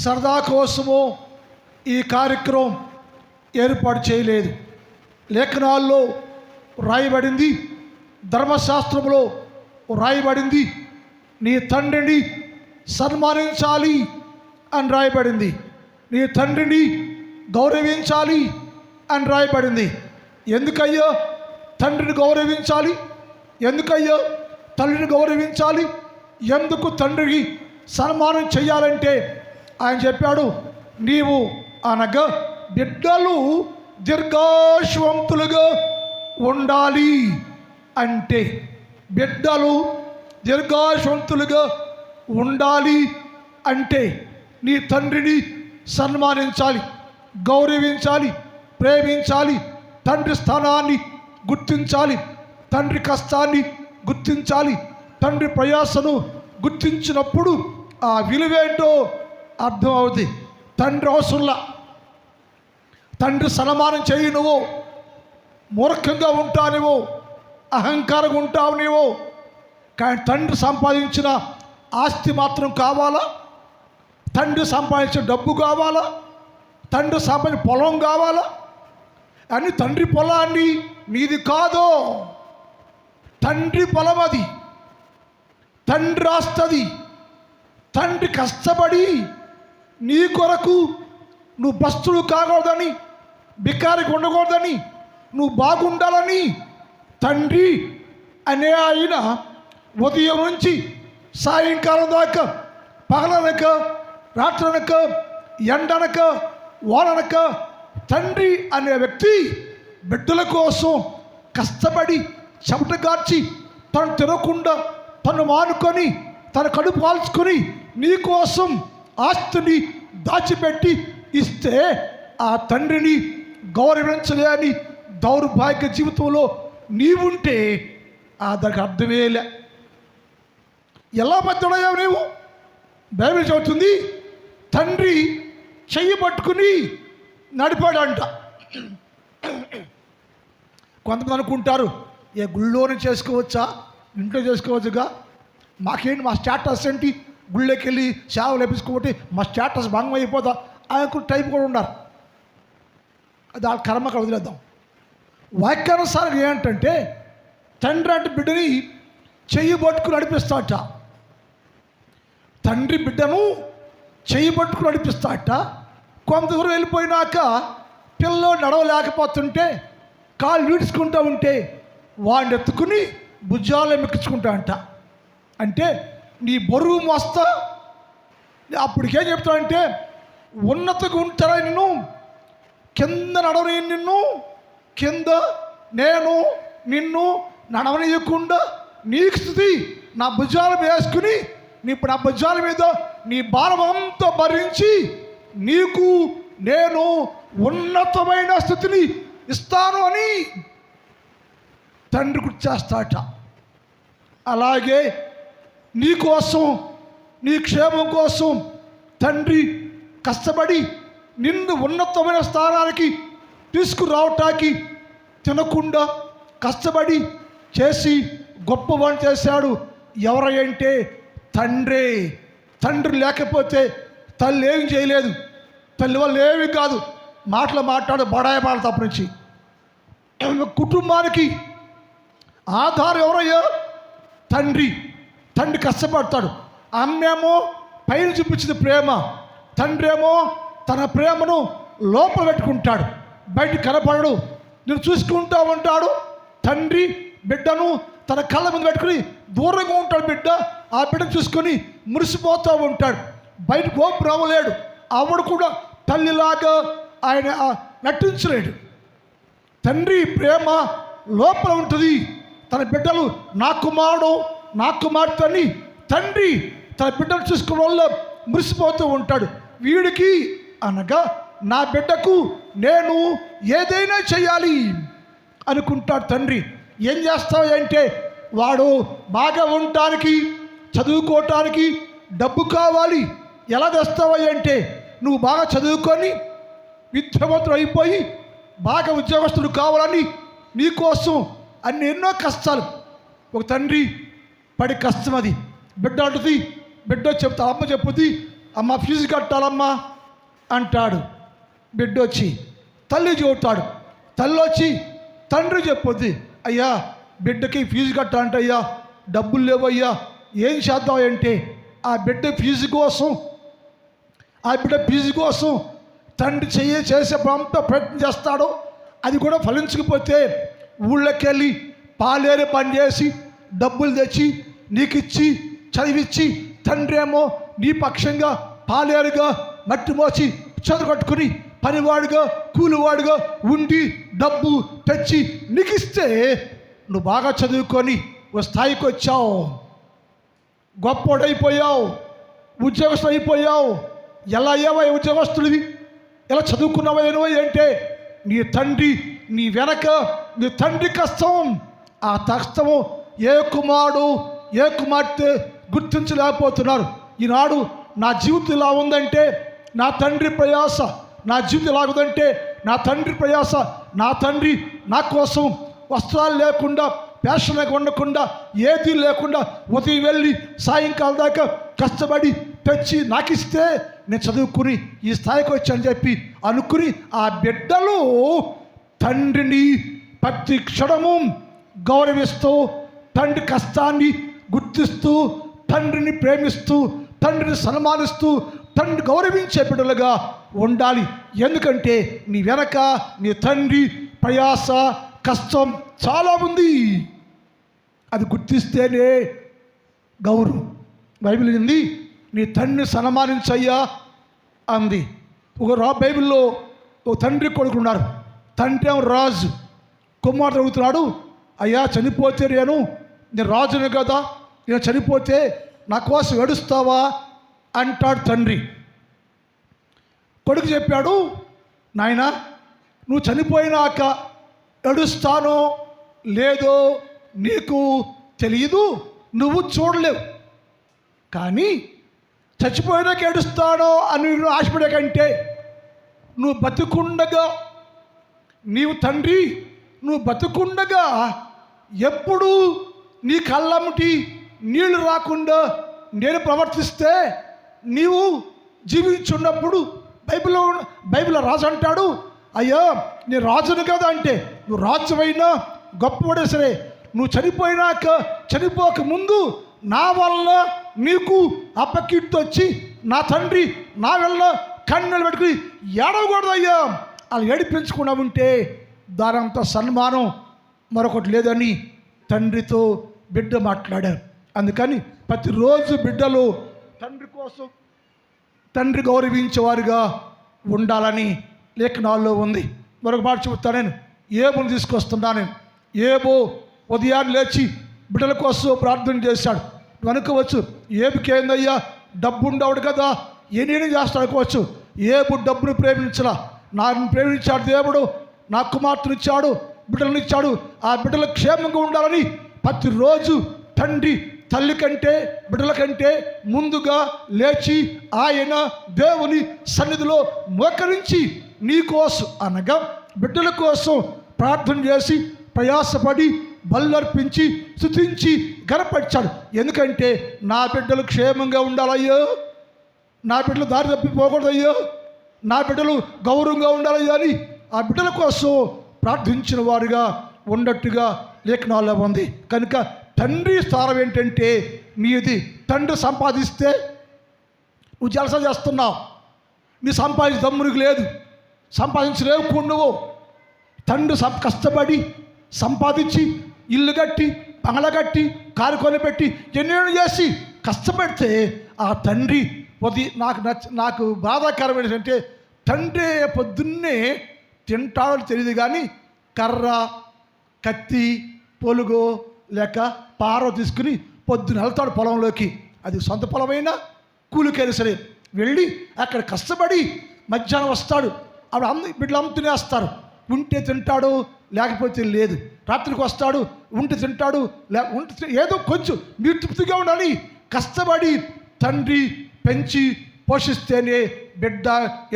సరదా కోసమో ఈ కార్యక్రమం ఏర్పాటు చేయలేదు. లేఖనాల్లో రాయబడింది, ధర్మశాస్త్రంలో రాయబడింది, నీ తండ్రిని సన్మానించాలి అని రాయబడింది, నీ తండ్రిని గౌరవించాలి అని రాయబడింది. ఎందుకయ్యో తండ్రిని గౌరవించాలి? ఎందుకయ్యో తల్లిని గౌరవించాలి? ఎందుకు తండ్రికి సన్మానం చెయ్యాలంటే ఆయన చెప్పాడు, నీవు అనగా బిడ్డలు దీర్ఘాయుష్మంతులుగా ఉండాలి అంటే, బిడ్డలు దీర్ఘాయుష్మంతులుగా ఉండాలి అంటే నీ తండ్రిని సన్మానించాలి, గౌరవించాలి, ప్రేమించాలి, తండ్రి స్థానాన్ని గుర్తించాలి, తండ్రి కష్టాన్ని గుర్తించాలి, తండ్రి ప్రయాసను గుర్తించినప్పుడు ఆ విలువేంటో అర్థం అవుతుంది. తండ్రి అవసరంలా, తండ్రి సన్మానం చేయి, నువ్వు మూర్ఖంగా ఉంటావు, నువ్వు అహంకారంగా ఉంటావు నీవు. కానీ తండ్రి సంపాదించిన ఆస్తి మాత్రం కావాలా? తండ్రి సంపాదించిన డబ్బు కావాలా? తండ్రి సంపాదించిన పొలం కావాలా? అని తండ్రి పొలాన్ని నీది కాదో, తండ్రి పొలం అది, తండ్రి ఆస్తది. తండ్రి కష్టపడి నీ కొరకు నువ్వు బస్తులు కాకూడదని, బికారికి ఉండకూడదని, నువ్వు బాగుండాలని తండ్రి అనే ఆయన ఉదయం నుంచి సాయంకాలం దాకా, పగలనక రాత్రనక ఎండనక వాననక తండ్రి అనే వ్యక్తి బిడ్డల కోసం కష్టపడి చెమటగార్చి తను తినకుండా తను మానుకొని తన కడుపు కాల్చుకొని నీకోసం ఆస్తిని దాచిపెట్టి ఇస్తే ఆ తండ్రిని గౌరవించలేని దౌర్భాగ్య జీవితంలో నీవుంటే దానికి అర్థమేలే. ఎలా మధ్యడయ్యావు నీవు? బైబిల్ చెబుతుంది, తండ్రి చెయ్యి పట్టుకుని నడిపాడంట. కొంతమంది అనుకుంటారు, ఏ గుళ్ళోనే చేసుకోవచ్చా, ఇంట్లో చేసుకోవచ్చుగా, మాకేంటి మా స్టేటస్ ఏంటి, గుళ్ళోకి వెళ్ళి సేవలు వేపించుకోబట్టి మా స్టేటస్ భంగం అయిపోతా అనుకున్న టైప్ కూడా ఉన్నారు. అది వాళ్ళ కర్మకు వదిలేద్దాం. వాక్యానుసారం ఏంటంటే తండ్రి అంటే బిడ్డని చెయ్యి పట్టుకుని నడిపిస్తాట. తండ్రి బిడ్డను చెయ్యి పట్టుకుని నడిపిస్తాట. కొంత దూరం వెళ్ళిపోయినాక పిల్లలు నడవలేకపోతుంటే కాళ్ళు ఈడ్చుకుంటూ ఉంటే వాడిని ఎత్తుకుని భుజాలు ఎక్కించుకుంటా అంట. అంటే నీ బరువు మోస్తా. అప్పటికేం చెప్తాడంటే, ఉన్నతగా ఉంటారా నిన్ను, కింద నడవని నిన్ను, కింద నేను నిన్ను నడవనీయకుండా నీకు స్థితి నా భుజాల మీద వేసుకుని ఇప్పుడు నా భుజాల మీద నీ భారం అంతా భరించి నీకు నేను ఉన్నతమైన స్థితిని ఇస్తాను అని తండ్రి గుర్తు చేస్తాట. అలాగే నీ కోసం, నీ క్షేమం కోసం తండ్రి కష్టపడి నిన్ను ఉన్నతమైన స్థానానికి తీసుకురావటానికి తినకుండా కష్టపడి చేసి గొప్పవాణ్ణి చేశాడు. ఎవరంటే తండ్రే. తండ్రి లేకపోతే తల్లి ఏం చేయలేదు. తల్లి వల్ల ఏమీ కాదు. మాట్లాడు బడాయి మాట తప్ప నుంచి కుటుంబానికి ఆధారం ఎవరయ్యా? తండ్రి. తండ్రి కష్టపడతాడు. అమ్మేమో పైన చూపించిన ప్రేమ, తండ్రి ఏమో తన ప్రేమను లోపల పెట్టుకుంటాడు, బయట కనపడడు. నేను చూసుకుంటూ ఉంటాడు. తండ్రి బిడ్డను తన కళ్ళ మీద పెట్టుకుని దూరంగా ఉంటాడు. బిడ్డ ఆ బిడ్డను చూసుకొని మురిసిపోతూ ఉంటాడు. బయట గోపు రావలేడు. ఆవిడ కూడా తల్లిలాగా ఆయన నటించలేడు. తండ్రి ప్రేమ లోపల ఉంటుంది. తన బిడ్డలు నా కుమారుడు నా కుమార్తె అని తండ్రి తన బిడ్డలు చూసుకున్న వల్ల మురిసిపోతూ ఉంటాడు. వీడికి అనగా నా బిడ్డకు నేను ఏదైనా చేయాలి అనుకుంటాడు తండ్రి. ఏం చేస్తావు అంటే, వాడు బాగా ఉండటానికి, చదువుకోవటానికి డబ్బు కావాలి. ఎలా తెస్తావు అంటే, నువ్వు బాగా చదువుకొని విద్యావంతుడు అయిపోయి బాగా ఉద్యోగస్తుడు కావాలని నీకోసం అన్ని ఎన్నో కష్టాలు. ఒక తండ్రి పడి కష్టం అది. బిడ్డ అంటుంది, బిడ్డ చెప్తా, అమ్మ చెప్పుద్ది, అమ్మ ఫీజు కట్టాలమ్మా అంటాడు. బిడ్డ వచ్చి తల్లి చెబుతాడు. తల్లి వచ్చి తండ్రి చెప్పొద్ది, అయ్యా బిడ్డకి ఫీజు కట్టాలంటే అయ్యా డబ్బులు లేవయ్యా, ఏం చేద్దాం అంటే ఆ బిడ్డ ఫీజు కోసం తండ్రి చేసే ప్రాంతం ప్రయత్నం చేస్తాడు. అది కూడా ఫలించకపోతే ఊళ్ళోకి వెళ్ళి పాలేరు పని చేసి డబ్బులు తెచ్చి నీకు ఇచ్చి చదివిచ్చి తండ్రి ఏమో నీ పక్షంగా పాలేరుగా మట్టి మోచి చదువుకట్టుకుని పనివాడుగా కూలివాడుగా ఉండి డబ్బు తెచ్చి నీకు ఇస్తే నువ్వు బాగా చదువుకొని ఓ స్థాయికి వచ్చావు, గొప్పోడైపోయావు, ఉద్యోగస్తులు అయిపోయావు. ఎలా అయ్యావా ఉద్యోగస్తుడివి, ఎలా చదువుకున్నావో అంటే నీ తండ్రి నీ వెనక నీ తండ్రి కష్టం. ఆ కష్టము ఏ కుమార్తె గుర్తించలేకపోతున్నారు. ఈనాడు నా జీవితం ఇలా ఉందంటే నా తండ్రి ప్రయాస, నా జీవితం ఎలా ఉందంటే నా తండ్రి ప్రయాస. నా తండ్రి నా కోసం వస్త్రాలు లేకుండా ఫ్యాషన్గా ఉండకుండా ఏది లేకుండా ఉదయం వెళ్ళి సాయంకాలం దాకా కష్టపడి తెచ్చి నాకు ఇస్తే నేను చదువుకుని ఈ స్థాయికి వచ్చానని చెప్పి అనుకుని ఆ బిడ్డలు తండ్రిని ప్రతి క్షణము గౌరవిస్తూ తండ్రి కష్టాన్ని గుర్తిస్తూ తండ్రిని ప్రేమిస్తూ తండ్రిని సన్మానిస్తూ తండ్రి గౌరవించే బిడ్డలుగా ఉండాలి. ఎందుకంటే నీ వెనక నీ తండ్రి ప్రయాస కష్టం చాలా ఉంది. అది గుర్తిస్తేనే గౌరవం. బైబిల్ ఉంది నీ తండ్రిని సన్మానించయ్యా అంది. బైబిల్లో ఒక తండ్రి కొడుకు ఉన్నారు. తండ్రి ఏమో రాజు, కుమారుడు అడుగుతున్నాడు, అయ్యా చనిపోతే నేను రాజునే కదా, నేను చనిపోతే నా కోసం ఏడుస్తావా అంటాడు తండ్రి. కొడుకు చెప్పాడు, నాయనా నువ్వు చనిపోయినాక ఏడుస్తానో లేదో నీకు తెలియదు, నువ్వు చూడలేవు. కానీ చచ్చిపోయినాక ఏడుస్తానో అని నువ్వు ఆశపడే కంటే నువ్వు బతుకుండగా నువ్వు బతుకుండగా ఎప్పుడు నీ కళ్ళమ్మటి నీళ్లు రాకుండా నేను ప్రవర్తిస్తే నీవు జీవించున్నప్పుడు బైబిల్లో రాజు అంటాడు, అయ్యా నేను రాజును కదా అంటే నువ్వు రాజువైనా గొప్పవాడే సరే నువ్వు చనిపోక ముందు నా వల్ల నీకు అప్పకీర్తి వచ్చి నా తండ్రి నా వల్ల కన్నెలు పెట్టుకుని ఏడవకూడదు అయ్యా. అలా ఏడిపించకుండా ఉంటే దానంత సన్మానం మరొకటి లేదని తండ్రితో బిడ్డ మాట్లాడారు. అందుకని ప్రతిరోజు బిడ్డలు తండ్రి కోసం తండ్రి గౌరవించేవారుగా ఉండాలని లేఖనాల్లో ఉంది. మరొక మాట చెబుతాను, నేను ఏబుని తీసుకొస్తున్నాను. నేను ఏబో ఉదయాన్ని లేచి బిడ్డల కోసం ప్రార్థన చేశాడు. నువ్వు అనుకోవచ్చు ఏబుకి ఏందయ్యా డబ్బు ఉండవుడు కదా ఏనేం చేస్తాడు అనుకోవచ్చు. ఏబు డబ్బును ప్రేమించలా, నన్ను ప్రేమించాడు దేవుడు, నా కుమార్తెనిచ్చాడు, బిడ్డలనిచ్చాడు. ఆ బిడ్డలు క్షేమంగా ఉండాలని ప్రతిరోజు తండ్రి తల్లి కంటే బిడ్డల కంటే ముందుగా లేచి ఆయన దేవుని సన్నిధిలో మోకరించి నీ కోసం అనగా బిడ్డల కోసం ప్రార్థన చేసి ప్రయాసపడి బల్లర్పించి స్తుతించి గనపరిచాడు. ఎందుకంటే నా బిడ్డలు క్షేమంగా ఉండాలయ్యో, నా బిడ్డలు దారి తప్పిపోకూడదయ్యో, నా బిడ్డలు గౌరవంగా ఉండాలయ్యో అని ఆ బిడ్డల కోసం ప్రార్థించిన వారుగా ఉన్నట్టుగా లేఖనాల్లో ఉంది. కనుక తండ్రి స్థానం ఏంటంటే నీది తండ్రి సంపాదిస్తే నువ్వు జలసా చేస్తున్నావు, నీ సంపాదించే దమ్మునికి లేదు, సంపాదించలేవు. నువ్వు తండ్రి కష్టపడి సంపాదించి ఇల్లు కట్టి బంగళ కట్టి కారు కొనిపెట్టి ఎన్నెన్నో చేసి కష్టపడితే ఆ తండ్రి నాకు బాధాకరం ఏంటంటే తండ్రి పొద్దున్నే తింటాడో తెలియదు కానీ కర్ర కత్తి పొలుగో లేక పారో తీసుకుని పొద్దున వెళ్తాడు పొలంలోకి. అది సొంత పొలమైనా కూలికైనా సరే వెళ్ళి అక్కడ కష్టపడి మధ్యాహ్నం వస్తాడు. అప్పుడు బిడ్డలు అమ్ముతునేస్తారు. ఉంటే తింటాడు లేకపోతే లేదు. రాత్రికి వస్తాడు, ఉంటే తింటాడు ఉంటే ఏదో కొంచెం మీరు తృప్తిగా ఉండాలి. కష్టపడి తండ్రి పెంచి పోషిస్తేనే బిడ్డ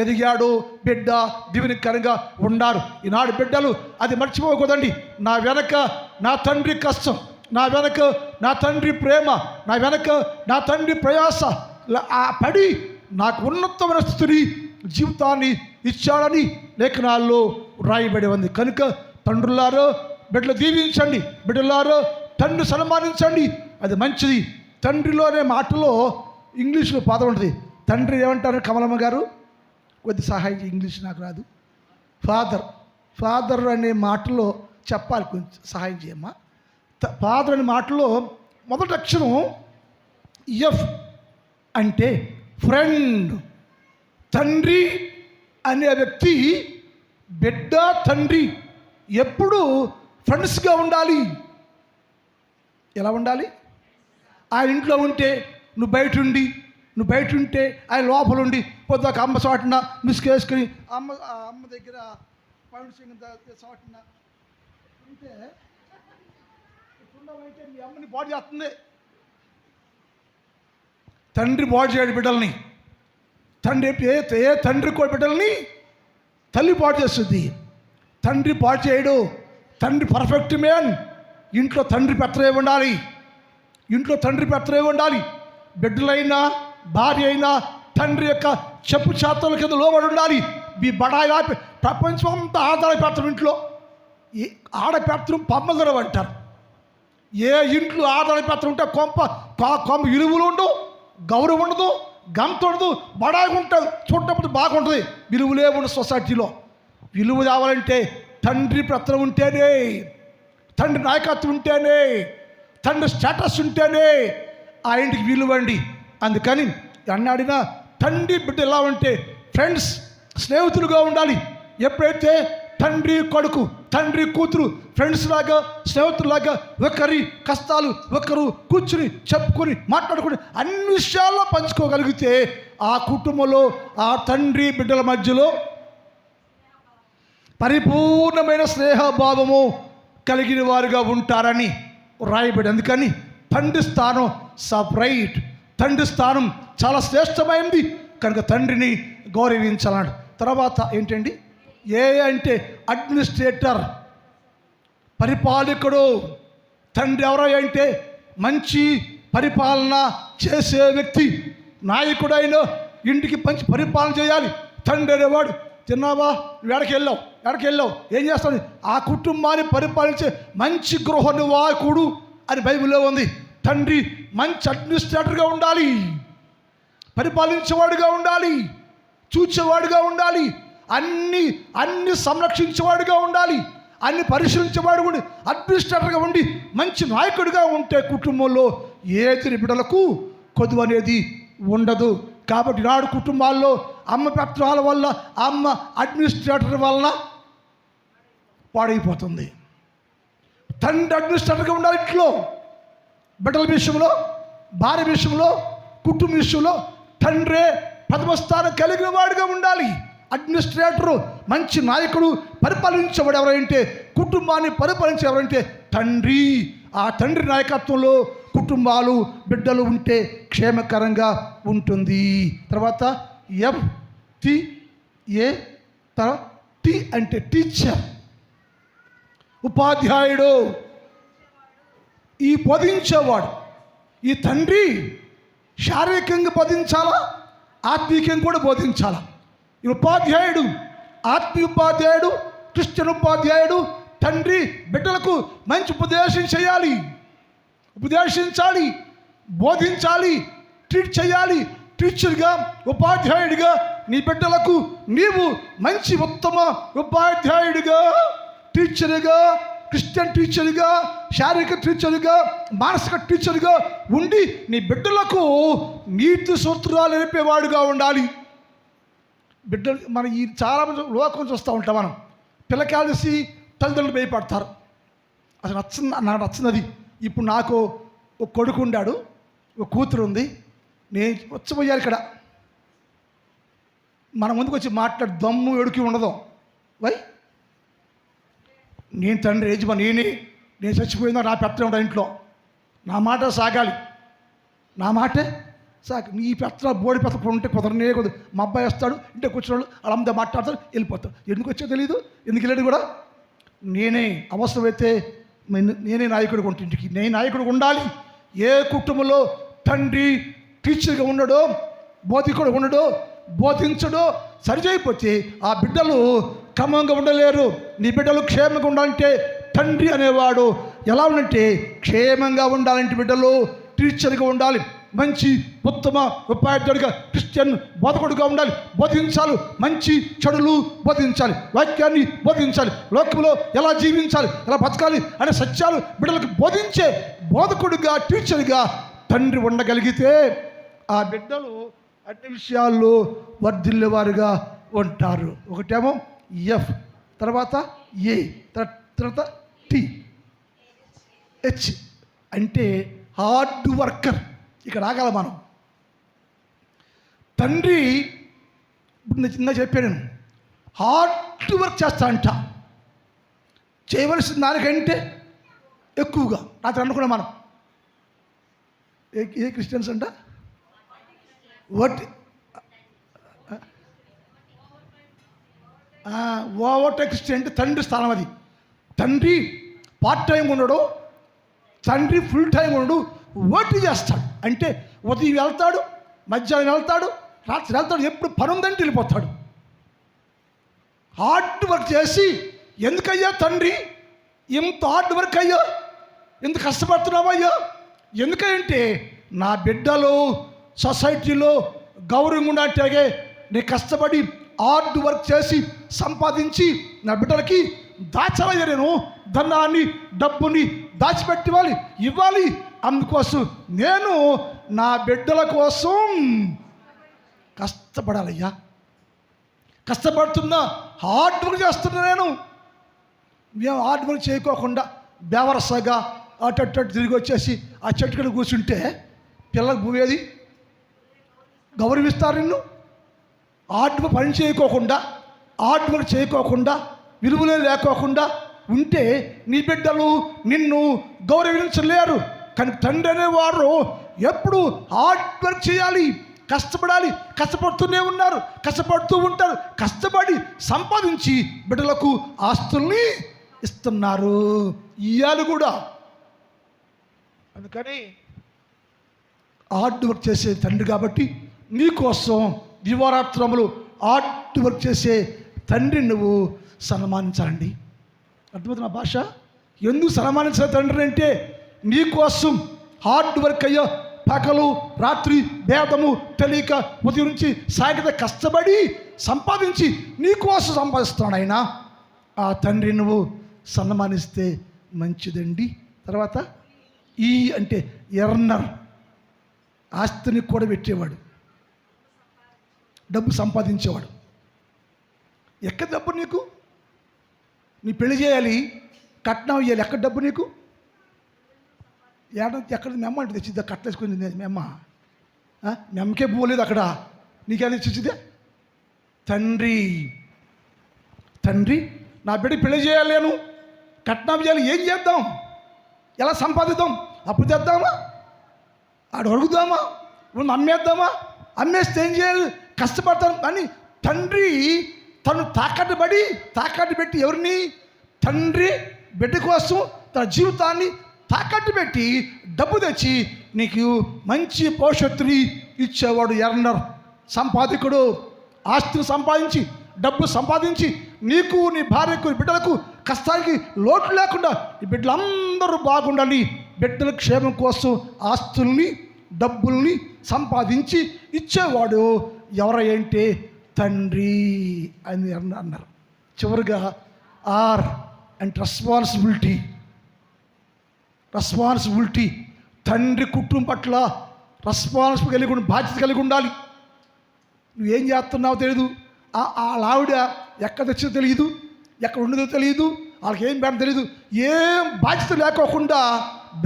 ఎదిగాడు, బిడ్డ దీవెనకరంగా ఉన్నారు. ఈనాడు బిడ్డలు అది మర్చిపోకూడదండి. నా వెనక నా తండ్రి కష్టం, నా వెనక నా తండ్రి ప్రేమ, నా వెనక నా తండ్రి ప్రయాస ఆ పడి నాకు ఉన్నతమైన స్థితిని జీవితాన్ని ఇచ్చాడని లేఖనాల్లో రాయబడి ఉంది. కనుక తండ్రులారో బిడ్డలు దీవించండి, బిడ్డలారో తండ్రి సన్మానించండి, అది మంచిది. తండ్రిలోనే మాటలో ఇంగ్లీష్లో పదం ఉంటుంది. తండ్రి ఏమంటారు కమలమ్మ గారు? కొద్ది సహాయం, ఇంగ్లీష్ నాకు రాదు. ఫాదర్ అనే మాటలో చెప్పాలి, కొంచెం సహాయం చేయమ్మా. ఫాదర్ అనే మాటలో మొదటి అక్షరం ఎఫ్ అంటే ఫ్రెండ్. తండ్రి అనే వ్యక్తి బిడ్డ తండ్రి ఎప్పుడు ఫ్రెండ్స్గా ఉండాలి. ఎలా ఉండాలి? ఆయన ఇంట్లో ఉంటే నువ్వు బయట ఉంటే ఆయన లోపల ఉండి పొద్దుక అమ్మ చోటున మిస్కేసుకుని అమ్మ దగ్గర పౌండ్ చోటున ఉంటే ఉండమంటే మీ అమ్మని బాడీ చేస్తుంది. తండ్రి బాడీ చేయడు బిడ్డల్ని. ఏ తండ్రి కూడా బిడ్డల్ని తల్లి పాడు చేస్తుంది. తండ్రి పాడు చేయడు. తండ్రి పర్ఫెక్ట్ మ్యాన్. ఇంట్లో తండ్రి పెత్తరే ఉండాలి. బిడ్డలైనా భార్య అయినా తండ్రి యొక్క చెప్పు చేతల కింద లోబడి ఉండాలి. మీ బడాయి ప్రపంచం అంతా ఆదాయ పెత్తనం. ఇంట్లో ఆడపెత్తనం పమ్మదరం అంటారు. ఏ ఇంట్లో ఆదాయ పెత్తనం ఉంటే కొంప విలువలు ఉండవు, గౌరవం ఉండదు, గంత ఉండదు, బడాయి ఉంటుంది, చూడటప్పుడు బాగుంటుంది, విలువలే ఉండదు. సొసైటీలో విలువ కావాలంటే తండ్రి పెత్తనం ఉంటేనే, తండ్రి నాయకత్వం ఉంటేనే, తండ్రి స్టేటస్ ఉంటేనే ఆ ఇంటికి విలువండి. అందుకని అన్నాడినా తండ్రి బిడ్డ ఎలా ఉంటే ఫ్రెండ్స్, స్నేహితులుగా ఉండాలి. ఎప్పుడైతే తండ్రి కొడుకు, తండ్రి కూతురు ఫ్రెండ్స్ లాగా, స్నేహితులాగా ఒకరి కష్టాలు ఒకరు కూర్చుని చెప్పుకొని మాట్లాడుకుని అన్ని విషయాల్లో పంచుకోగలిగితే ఆ కుటుంబంలో ఆ తండ్రి బిడ్డల మధ్యలో పరిపూర్ణమైన స్నేహభావము కలిగిన వారుగా ఉంటారని రాయబడి. అందుకని తండ్రి స్థానం సపరేట్. తండ్రి స్థానం చాలా శ్రేష్టమైంది కనుక తండ్రిని గౌరవించాలన్నాడు. తర్వాత ఏంటండి? ఏ అంటే అడ్మినిస్ట్రేటర్, పరిపాలకుడు. తండ్రి ఎవరో అంటే మంచి పరిపాలన చేసే వ్యక్తి, నాయకుడైన ఇంటికి మంచి పరిపాలన చేయాలి. తండ్రి అనేవాడు తిన్నావా, నువ్వు ఎక్కడికి వెళ్ళావు, ఏం చేస్తావు, ఆ కుటుంబాన్ని పరిపాలించే మంచి గృహ నివాకుడు అని బైబిల్లో ఉంది. తండ్రి మంచి అడ్మినిస్ట్రేటర్గా ఉండాలి, పరిపాలించేవాడుగా ఉండాలి, చూచేవాడుగా ఉండాలి, అన్ని సంరక్షించేవాడుగా ఉండాలి, అన్ని పరిశీలించేవాడు ఉండి అడ్మినిస్ట్రేటర్గా ఉండి మంచి నాయకుడిగా ఉంటే కుటుంబంలో ఏది బిడ్డలకు కొదువు అనేది ఉండదు. కాబట్టి నాడు కుటుంబాల్లో అమ్మ పెత్తనాల వల్ల, అమ్మ అడ్మినిస్ట్రేటర్ వలన పాడైపోతుంది. తండ్రి అడ్మినిస్ట్రేటర్గా ఉండాలి. ఇంట్లో బిడ్డల విషయంలో, భార్య విషయంలో, కుటుంబ విషయంలో తండ్రే ప్రథమ స్థానం కలిగిన వాడిగా ఉండాలి. అడ్మినిస్ట్రేటరు, మంచి నాయకుడు, పరిపాలించేవాడు ఎవరంటే, కుటుంబాన్ని పరిపాలించే ఎవరంటే తండ్రి. ఆ తండ్రి నాయకత్వంలో కుటుంబాలు, బిడ్డలు ఉంటే క్షేమకరంగా ఉంటుంది. తర్వాత FTA, తర్వాత T అంటే టీచర్, ఉపాధ్యాయుడు, ఈ బోధించేవాడు. ఈ తండ్రి శారీరకంగా బోధించాలా, ఆత్మీయంగా కూడా బోధించాలా. ఈ ఉపాధ్యాయుడు, ఆత్మీయ ఉపాధ్యాయుడు, క్రిస్టియన్ ఉపాధ్యాయుడు, తండ్రి బిడ్డలకు మంచి ఉపదేశించాలి, బోధించాలి, ట్రీట్ చేయాలి. టీచర్గా, ఉపాధ్యాయుడిగా నీ బిడ్డలకు నీవు మంచి ఉత్తమ ఉపాధ్యాయుడిగా, టీచర్గా, క్రిస్టియన్ టీచర్గా, శారీరక టీచర్గా, మానసిక టీచర్గా ఉండి నీ బిడ్డలకు నీతి సూత్రాలు నేర్పేవాడుగా ఉండాలి. బిడ్డలు మన ఈ చాలామంది లోకం చూస్తూ ఉంటాం. మనం పిల్లకాయలు చూసి తల్లిదండ్రులు భయపడతారు. అసలు నాకు నచ్చినది. ఇప్పుడు నాకు ఒక కొడుకు ఉండాడు, ఒక కూతురు ఉంది. నేను వచ్చపోయారు ఇక్కడ మన ముందుకు వచ్చి మాట్లాడు దమ్ము ఎడుకి ఉండదు. నేను తండ్రి యజమాని, నేను చచ్చిపోయిందో నా పెత్తనం ఉంటా ఇంట్లో, నా మాట సాగాలి, నా మాటే నీ పెత్తన బోడి పెత్తన ఉంటే కుదరనే కుదరదు. మా అబ్బాయి వస్తాడు, ఇంటే కూర్చున్నాడు, వాళ్ళంతా మాట్లాడతాడు, వెళ్ళిపోతాడు. ఎందుకు వచ్చో తెలియదు, ఎందుకు వెళ్ళాడు కూడా. నేనే అవసరమైతే నేనే నాయకుడిగా ఉంటే ఇంటికి నేను నాయకుడిగా ఉండాలి. ఏ కుటుంబంలో తండ్రి టీచర్గా ఉన్నాడో బోధికుడు ఉండడు, బోధించడు, సరిచేయకపోతే ఆ బిడ్డలు క్రమంగా ఉండలేరు. నీ బిడ్డలు క్షేమంగా ఉండాలంటే తండ్రి అనేవాడు ఎలా ఉండంటే క్షేమంగా ఉండాలంటే బిడ్డలు టీచర్గా ఉండాలి, మంచి ఉత్తమ ఉపాధ్యాయుడిగా క్రిస్టియన్ బోధకుడిగా ఉండాలి, బోధించాలి, మంచి చెడులు బోధించాలి, వాక్యాన్ని బోధించాలి, లోకంలో ఎలా జీవించాలి, ఎలా బతకాలి అనే సత్యాలు బిడ్డలకు బోధించే బోధకుడిగా టీచర్గా తండ్రి ఉండగలిగితే ఆ బిడ్డలు అన్ని విషయాల్లో వర్ధిల్లేవారుగా ఉంటారు. ఒకటేమో ఎఫ్, తర్వాత ఏ, తర్వాత టి, హెచ్ అంటే హార్డ్ వర్కర్. ఇక్కడ ఆగల మనం. తండ్రి ఇప్పుడు నేను చిన్న చెప్పాను, హార్డ్ వర్క్ చేస్తా అంట, చేయవలసిన దానికంటే ఎక్కువగా. రాత్రి అనుకున్నాం మనం, ఏ క్రిస్టియన్స్ అంట వాట్ ఓవర్టేక్ క్రిస్టియన్ అంటే తండ్రి స్థానం. అది తండ్రి పార్ట్ టైం ఉండడు, తండ్రి ఫుల్ టైం ఉండడు, వర్క్ చేస్తాడు. అంటే ఉదయం వెళ్తాడు, మధ్యాహ్నం వెళ్తాడు, రాత్రి వెళ్తాడు, ఎప్పుడు పని ఉందంటే వెళ్ళిపోతాడు. హార్డ్ వర్క్ చేసి ఎందుకయ్యా తండ్రి ఇంత హార్డ్ వర్క్ అయ్యో, ఎందుకు కష్టపడుతున్నావయ్యో? ఎందుకంటే నా బిడ్డలు సొసైటీలో గౌరవంగా ఉన్నట్టే నేను కష్టపడి హార్డ్ వర్క్ చేసి సంపాదించి నా బిడ్డలకి దాచాలయ్యా, నేను ధనాన్ని డబ్బుని దాచిపెట్టివ్వాలి, ఇవ్వాలి. అందుకోసం నేను నా బిడ్డల కోసం కష్టపడాలయ్యా, కష్టపడుతున్నా, హార్డ్ వర్క్ చేస్తున్నా. మేము హార్డ్ వర్క్ చేయకోకుండా బేవరసగా అటు తిరిగి వచ్చేసి ఆ చెట్టు కింద కూర్చుంటే పిల్లలకు భూవేది గౌరవిస్తారు నిన్ను? హార్డ్ వర్క్ పని చేయకోకుండా, హార్డ్ వర్క్ చేయకోకుండా, విలువలే లేకోకుండా ఉంటే నీ బిడ్డలు నిన్ను గౌరవించలేరు. కానీ తండ్రి అనేవారు ఎప్పుడు హార్డ్ వర్క్ చేయాలి, కష్టపడాలి, కష్టపడుతూనే ఉన్నారు, కష్టపడుతూ ఉంటారు, కష్టపడి సంపాదించి బిడ్డలకు ఆస్తుల్ని ఇస్తున్నారు, ఇయ్యాలి కూడా. అందుకని హార్డ్ వర్క్ చేసే తండ్రి కాబట్టి నీకోసం దివారాత్రములు హార్డ్ వర్క్ చేసే తండ్రిని నువ్వు సన్మానించాలండి. అర్థమవుతున్న భాష? ఎందుకు సన్మానించాలి తండ్రి అంటే నీకోసం హార్డ్ వర్క్ అయ్యో, పగలు రాత్రి భేదము తెలియక ఉదయం నుంచి సాగితే కష్టపడి సంపాదించి నీకోసం సంపాదిస్తున్నాడు ఆయన. ఆ తండ్రి నువ్వు సన్మానిస్తే మంచిదండి. తర్వాత ఈ అంటే ఎర్నర్, ఆస్తిని కూడా పెట్టేవాడు, డబ్బు సంపాదించేవాడు. ఎక్కడ డబ్బు నీకు? నీ పెళ్లి చేయాలి, కట్నం ఇవ్వాలి, ఎక్కడ డబ్బు నీకు? ఎక్కడ మెమ్మ అంటే తెచ్చిద్దా? కట్టేసుకుని మెమ్మ, మెమ్మకే పోలేదు అక్కడ, నీకేది తెచ్చిద్దే? తండ్రి నా బిడ్డ పెళ్లి చేయాలి, నేను కట్నం చేయాలి, ఏం చేద్దాం, ఎలా సంపాదిద్దాం? అప్పు తెద్దామా, ఆడు అడుగుదామా, అమ్మేద్దామా? అమ్మేస్తే ఏం చేయాలి? కష్టపడతాను. కానీ తండ్రి తను తాకట్టు పెట్టి ఎవరిని? తండ్రి బిడ్డ కోసం తన జీవితాన్ని తాకట్టు పెట్టి డబ్బు తెచ్చి నీకు మంచి భవిష్యత్తుని ఇచ్చేవాడు ఎర్నర్, సంపాదకుడు. ఆస్తిని సంపాదించి, డబ్బు సంపాదించి నీకు, నీ భార్యకు, బిడ్డలకు కష్టానికి లోటు లేకుండా ఈ బిడ్డలందరూ బాగుండాలి, బిడ్డల క్షేమం కోసం ఆస్తుల్ని డబ్బుల్ని సంపాదించి ఇచ్చేవాడు ఎవరంటే తండ్రి అని అన్నారు. చివరిగా ఆర్ అండ్ రెస్పాన్సిబిలిటీ. తండ్రి కుటుంబం పట్ల రెస్పాన్సిబిలిటీ కలిగి ఉండి, బాధ్యత కలిగి ఉండాలి. నువ్వేం చేస్తున్నావో తెలియదు, ఆవిడ ఎక్కడ తెచ్చిందో తెలియదు, ఎక్కడ ఉండదో తెలియదు, వాళ్ళకి ఏం పెడతా తెలియదు, ఏం బాధ్యత లేకోకుండా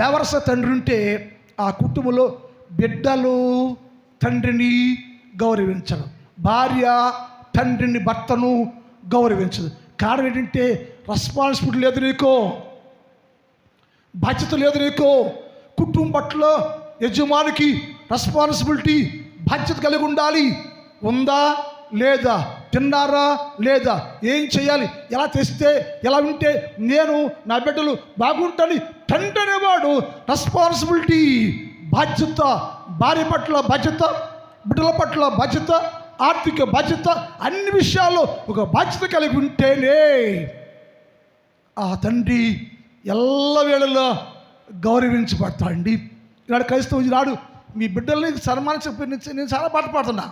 బెవరస తండ్రి ఉంటే ఆ కుటుంబంలో బిడ్డలు తండ్రిని గౌరవించరు, భార్య తండ్రిని భర్తను గౌరవించదు. కారణం ఏంటంటే రెస్పాన్సిబిలిటీ లేదు నీకో, బాధ్యత లేదు నీకో. కుటుంబం పట్ల యజమానికి రెస్పాన్సిబిలిటీ, బాధ్యత కలిగి ఉండాలి. ఉందా లేదా? తిన్నారా లేదా? ఏం చేయాలి? ఎలా తెస్తే, ఎలా ఉంటే నేను నా బిడ్డలు బాగుంటాని తండ్రి అనేవాడు రెస్పాన్సిబిలిటీ, బాధ్యత, భార్య పట్ల బాధ్యత, బిడ్డల పట్ల బాధ్యత, ఆర్థిక బాధ్యత, అన్ని విషయాల్లో ఒక బాధ్యత కలిగి ఉంటేనే ఆ తండ్రి ఎల్లవేళలా గౌరవించబడతాడండి. ఇలాంటి క్రైస్తవులు నాడు మీ బిడ్డల్ని సన్మానించకపోయి నేను చాలా బాధపడుతున్నా.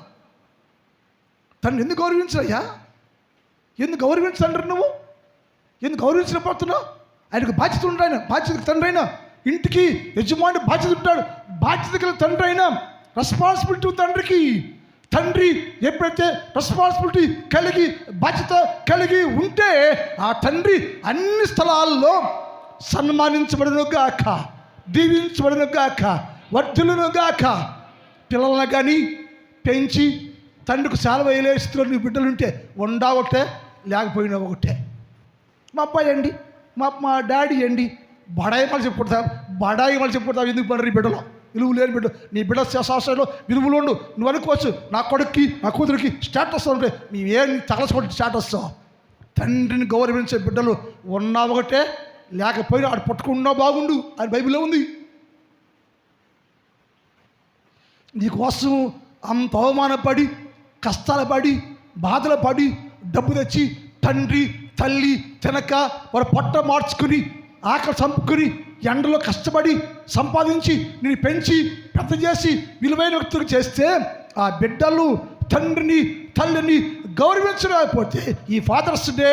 తను ఎందుకు గౌరవించయ్యా? ఎందుకు గౌరవించంటారు నువ్వు? ఎందుకు గౌరవించలేకపోతున్నావు? ఆయనకు బాధ్యత ఉంటాడు. ఆయన బాధ్యత తండ్రి అయినా, ఇంటికి యజమాని బాధ్యత ఉంటాడు. బాధ్యత కలిగిన తండ్రి అయినా, రెస్పాన్సిబిలిటీ తండ్రికి. తండ్రి ఎప్పుడైతే రెస్పాన్సిబిలిటీ కలిగి బాధ్యత కలిగి ఉంటే ఆ తండ్రి అన్ని స్థలాల్లో సన్మానించబడును గాక, దీవించబడును గాక, వర్ధులను గాక. పిల్లలను కానీ పెంచి తండ్రికి సేవ వేయలే స్థితిలో నీ బిడ్డలుంటే ఉండా ఒకటే, లేకపోయినా ఒకటే. మా అబ్బాయి అండి, మా డాడీ అండి, బడాయి మళ్ళీ చెప్పుకుంటావు. ఎందుకు పడరు ఈ బిడ్డలో? విలువ లేని బిడ్డ. నీ బిడ్డ శాస్త్రంలో విలువలు ఉండు. నువ్వు అనుకోవచ్చు నా కొడుక్కి నా కూతురికి స్టేటస్ ఉంటే మేమేం తగలసుకోండి స్టేటస్. తండ్రిని గౌరవించే బిడ్డలు ఉన్నా ఒకటే, లేకపోయినా ఆడు పట్టుకున్నా బాగుండు అని బైబిల్లో ఉంది. నీకోసం అంత అవమానపడి, కష్టాలు పడి, బాధలు పడి, డబ్బు తెచ్చి తండ్రి తల్లి తినక వారు పొట్ట మార్చుకుని ఆకలి చంపుకుని ఎండలో కష్టపడి సంపాదించి నేను పెంచి పెద్ద చేసి విలువైన వ్యక్తులు చేస్తే ఆ బిడ్డలు తండ్రిని తల్లిని గౌరవించలేకపోతే ఈ ఫాదర్స్ డే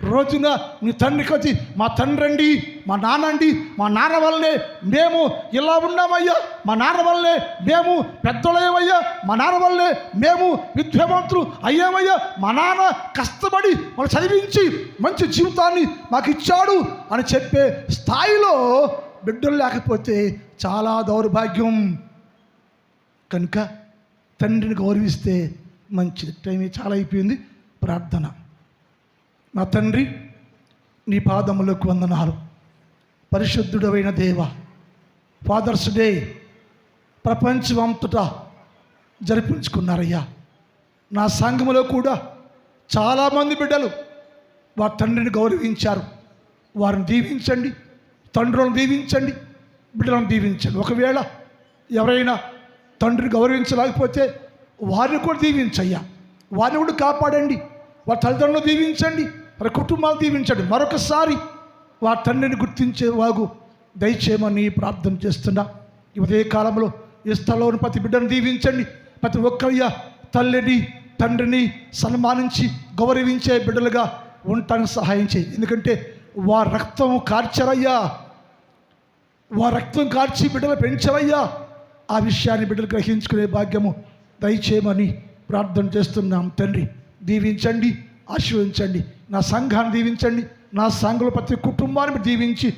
రోజున మీ తండ్రికి వచ్చి మా తండ్రి అండి, మా నాన్న అండి, మా నాన్న వల్లనే మేము ఇలా ఉన్నామయ్యా, మా నాన్న వల్లనే మేము పెద్దోళ్ళయ్యా, మా నాన్న వల్లనే మేము విద్యావంతులు అయ్యామయ్యా, మా నాన్న కష్టపడి మనం చదివించి మంచి జీవితాన్ని మాకు ఇచ్చాడు అని చెప్పే స్థాయిలో బిడ్డలు లేకపోతే చాలా దౌర్భాగ్యం. కనుక తండ్రిని గౌరవిస్తే మంచిది. టైం చాలా అయిపోయింది. ప్రార్థన. నా తండ్రి, నీ పాదములకు వందనాలు. పరిశుద్ధుడైన దేవ, ఫాదర్స్ డే ప్రపంచమంతటా జరిపించుకున్నారయ్యా. నా సంఘములో కూడా చాలామంది బిడ్డలు వారి తండ్రిని గౌరవించారు. వారిని దీవించండి, తండ్రులను దీవించండి, బిడ్డలను దీవించండి. ఒకవేళ ఎవరైనా తండ్రిని గౌరవించలేకపోతే వారిని కూడా దీవించయ్యా. వారిని కూడా కాపాడండి. వారి తల్లిదండ్రులను దీవించండి, వారి కుటుంబాలు దీవించండి. మరొకసారి వారి తండ్రిని గుర్తించే వాగు దయచేయమని ప్రార్థన చేస్తున్నా. ఇదే కాలంలో ఈ స్థలంలోని ప్రతి బిడ్డను దీవించండి. ప్రతి ఒక్కరయ్యా తల్లిని తండ్రిని సన్మానించి గౌరవించే బిడ్డలుగా ఉండటానికి సహాయం చేయి. ఎందుకంటే వారి రక్తం కార్చరయ్యా, వారి రక్తం కార్చి బిడ్డలు పెంచవయ్యా. ఆ విషయాన్ని బిడ్డలు గ్రహించుకునే భాగ్యము దయచేయమని ప్రార్థన చేస్తున్నాం. తండ్రి దీవించండి, ఆశీర్వదించండి. నా సంఘాన్ని దీవించండి, నా సంఘంలో ప్రతి కుటుంబాన్ని దీవించి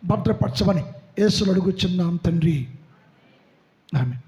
భద్రపరచమని యేసులో అడుగుచున్నాం తండ్రి. ఆమేన్.